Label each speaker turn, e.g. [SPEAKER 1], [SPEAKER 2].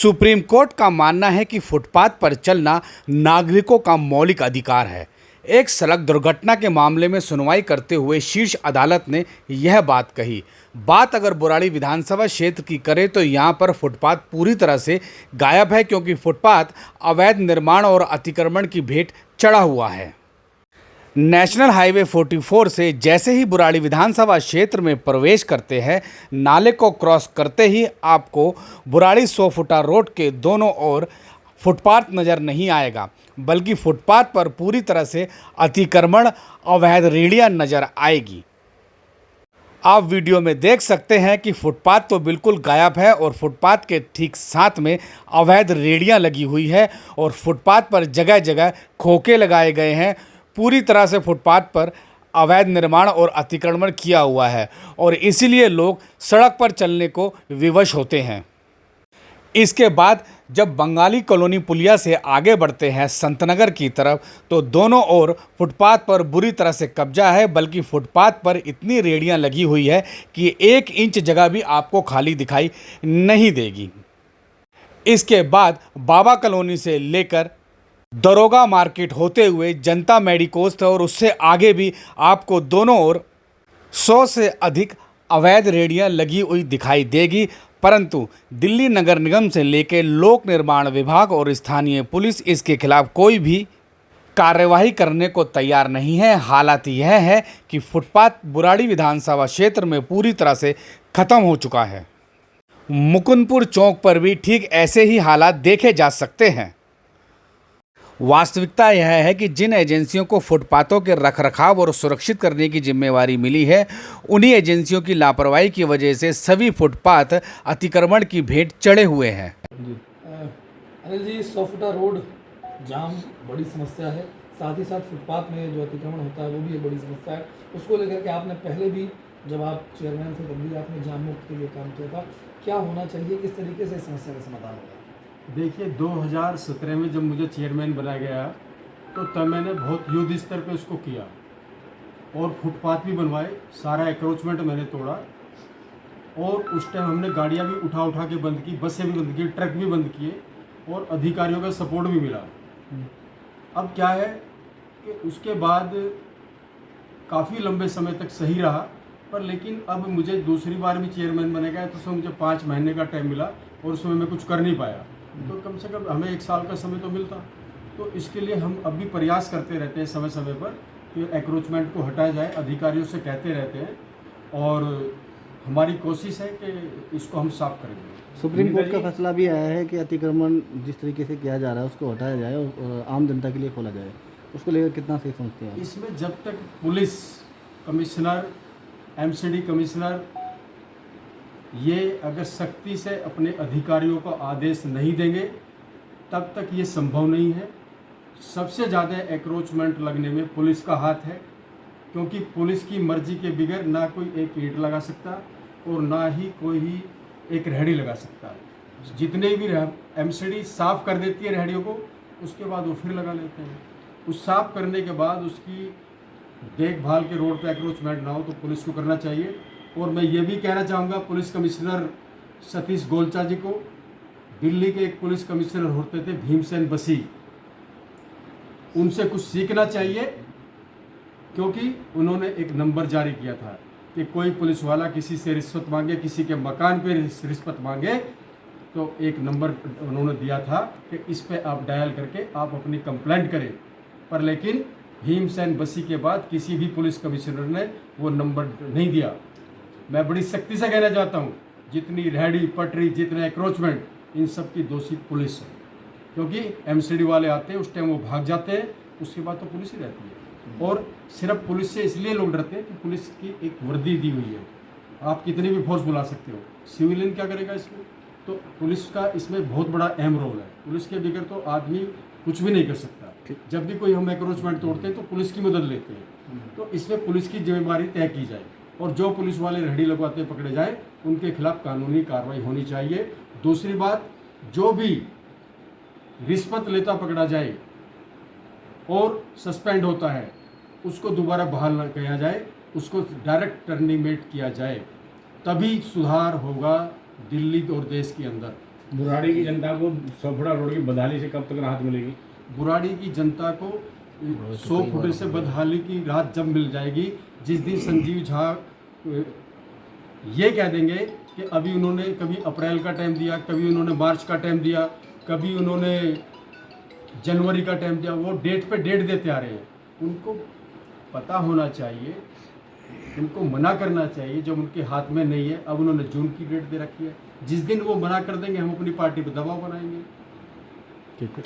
[SPEAKER 1] Supreme court का मानना है कि फुटपाथ पर चलना नागरिकों का मौलिक अधिकार है। एक सड़क दुर्घटना के मामले में सुनवाई करते हुए शीर्ष अदालत ने यह बात कही। बात अगर बुराड़ी विधानसभा क्षेत्र की करें तो यहां पर फुटपाथ पूरी तरह से गायब है, क्योंकि फुटपाथ अवैध निर्माण और अतिक्रमण की भेंट चढ़ा हुआ है। नेशनल हाईवे 44 से जैसे ही बुराड़ी विधानसभा क्षेत्र में प्रवेश करते हैं, नाले को क्रॉस करते ही आपको बुराड़ी 100 फुटा रोड के दोनों ओर फुटपाथ नज़र नहीं आएगा, बल्कि फुटपाथ पर पूरी तरह से अतिक्रमण, अवैध रेहड़ियां नज़र आएगी। आप वीडियो में देख सकते हैं कि फुटपाथ तो बिल्कुल गायब है और फुटपाथ के ठीक साथ में अवैध रेहड़ियां लगी हुई है और फुटपाथ पर जगह जगह खोखे लगाए गए हैं। पूरी तरह से फुटपाथ पर अवैध निर्माण और अतिक्रमण किया हुआ है और इसीलिए लोग सड़क पर चलने को विवश होते हैं। इसके बाद जब बंगाली कॉलोनी पुलिया से आगे बढ़ते हैं संतनगर की तरफ, तो दोनों ओर फुटपाथ पर बुरी तरह से कब्जा है, बल्कि फुटपाथ पर इतनी रेहड़ियां लगी हुई है कि 1 इंच जगह भी आपको खाली दिखाई नहीं देगी। इसके बाद बाबा कॉलोनी से लेकर दरोगा मार्केट होते हुए जनता मेडिकोस और उससे आगे भी आपको दोनों ओर 100 से अधिक अवैध रेहड़ियां लगी हुई दिखाई देगी। परंतु दिल्ली नगर निगम से लेकर लोक निर्माण विभाग और स्थानीय पुलिस इसके खिलाफ कोई भी कार्यवाही करने को तैयार नहीं है। हालात यह है कि फुटपाथ बुराड़ी विधानसभा क्षेत्र में पूरी तरह से खत्म हो चुका है। मुकुंदपुर चौक पर भी ठीक ऐसे ही हालात देखे जा सकते हैं। वास्तविकता यह है कि जिन एजेंसियों को फुटपाथों के रखरखाव और सुरक्षित करने की जिम्मेवारी मिली है, उन्हीं एजेंसियों की लापरवाही की वजह से सभी फुटपाथ अतिक्रमण की भेंट चढ़े हुए हैं।
[SPEAKER 2] अनिल जी, 100 फुटा रोड जाम बड़ी समस्या है, साथ ही साथ फुटपाथ में जो अतिक्रमण होता है वो भी एक बड़ी समस्या है। उसको लेकर के आपने पहले भी, जब आप चेयरमैन थे तब भी आपने जाम मुक्त के लिए काम किया था। क्या होना चाहिए, किस तरीके से इस समस्या का समाधान होगा?
[SPEAKER 3] देखिए, 2017 में जब मुझे चेयरमैन बनाया गया तो तब मैंने बहुत युद्ध स्तर पे उसको किया और फुटपाथ भी बनवाए, सारा एंक्रोचमेंट मैंने तोड़ा और उस टाइम हमने गाड़ियाँ भी उठा उठा के बंद की, बसें भी बंद की, ट्रक भी बंद किए और अधिकारियों का सपोर्ट भी मिला। अब क्या है कि उसके बाद काफ़ी लंबे समय तक सही रहा, पर लेकिन अब मुझे दूसरी बार भी चेयरमैन बने गया तो उसमें मुझे 5 महीने का टाइम मिला और उसमें मैं कुछ कर नहीं पाया। तो कम से कम हमें 1 साल का समय तो मिलता। तो इसके लिए हम अब भी प्रयास करते रहते हैं समय समय पर कि एंक्रोचमेंट को हटाया जाए, अधिकारियों से कहते रहते हैं और हमारी कोशिश है कि इसको हम साफ करेंगे।
[SPEAKER 4] सुप्रीम कोर्ट का फैसला भी आया है कि अतिक्रमण जिस तरीके से किया जा रहा है उसको हटाया जाए और आम जनता के लिए खोला जाए। उसको लेकर कितना सही समझते हैं?
[SPEAKER 3] इसमें जब तक पुलिस कमिश्नर, एमसीडी कमिश्नर ये अगर सख्ती से अपने अधिकारियों को आदेश नहीं देंगे तब तक ये संभव नहीं है। सबसे ज़्यादा एंक्रोचमेंट लगने में पुलिस का हाथ है, क्योंकि पुलिस की मर्जी के बगैर ना कोई एक ईंट लगा सकता और ना ही कोई एक रेहड़ी लगा सकता। जितने भी एमसीडी साफ़ कर देती है रेहड़ियों को, उसके बाद वो फिर लगा लेते हैं। उस साफ़ करने के बाद उसकी देखभाल के रोड पे एंक्रोचमेंट ना हो तो पुलिस को करना चाहिए। और मैं ये भी कहना चाहूँगा पुलिस कमिश्नर सतीश गोलचा जी को, दिल्ली के एक पुलिस कमिश्नर होते थे भीमसेन बसी, उनसे कुछ सीखना चाहिए, क्योंकि उन्होंने एक नंबर जारी किया था कि कोई पुलिस वाला किसी से रिश्वत मांगे, किसी के मकान पे रिश्वत मांगे, तो एक नंबर उन्होंने दिया था कि इस पे आप डायल करके आप अपनी कंप्लेंट करें। पर लेकिन भीमसेन बसी के बाद किसी भी पुलिस कमिश्नर ने वो नंबर नहीं दिया। मैं बड़ी सख्ती से कहना चाहता हूँ, जितनी रेहड़ी पटरी, जितने एंक्रोचमेंट, इन सब की दोषी पुलिस है, क्योंकि एमसीडी वाले आते हैं उस टाइम वो भाग जाते हैं, उसके बाद तो पुलिस ही रहती है। और सिर्फ पुलिस से इसलिए लोग डरते हैं कि पुलिस की एक वर्दी दी हुई है, आप कितनी भी फोर्स बुला सकते हो, सिविलियन क्या करेगा इसमें? तो पुलिस का इसमें बहुत बड़ा अहम रोल है। पुलिस के बगैर तो आदमी कुछ भी नहीं कर सकता। जब भी कोई हम एंक्रोचमेंट तोड़ते हैं तो पुलिस की मदद लेते हैं, तो इसमें पुलिस की जिम्मेदारी तय की जाए और जो पुलिस वाले रेहड़ी लगवाते पकड़े जाए उनके खिलाफ कानूनी कार्रवाई होनी चाहिए। दूसरी बात, जो भी रिश्वत लेता पकड़ा जाए और सस्पेंड होता है उसको दोबारा बहाल न किया जाए, उसको डायरेक्ट टर्मिनेट किया जाए, तभी सुधार होगा दिल्ली और देश के अंदर।
[SPEAKER 5] बुराड़ी की जनता को 100 फुटा रोड की बदहाली से कब तक राहत मिलेगी?
[SPEAKER 3] बुराड़ी की जनता को 100 फुट से बदहाली की राहत जब मिल जाएगी, जिस दिन संजीव झा ये कह देंगे कि अभी उन्होंने कभी अप्रैल का टाइम दिया, कभी उन्होंने मार्च का टाइम दिया, कभी उन्होंने जनवरी का टाइम दिया, वो डेट पे डेट देते आ रहे हैं। उनको पता होना चाहिए, उनको मना करना चाहिए जब उनके हाथ में नहीं है। अब उन्होंने जून की डेट दे रखी है, जिस दिन वो मना कर देंगे हम अपनी पार्टी पर दबाव बनाएंगे।
[SPEAKER 1] ठीक।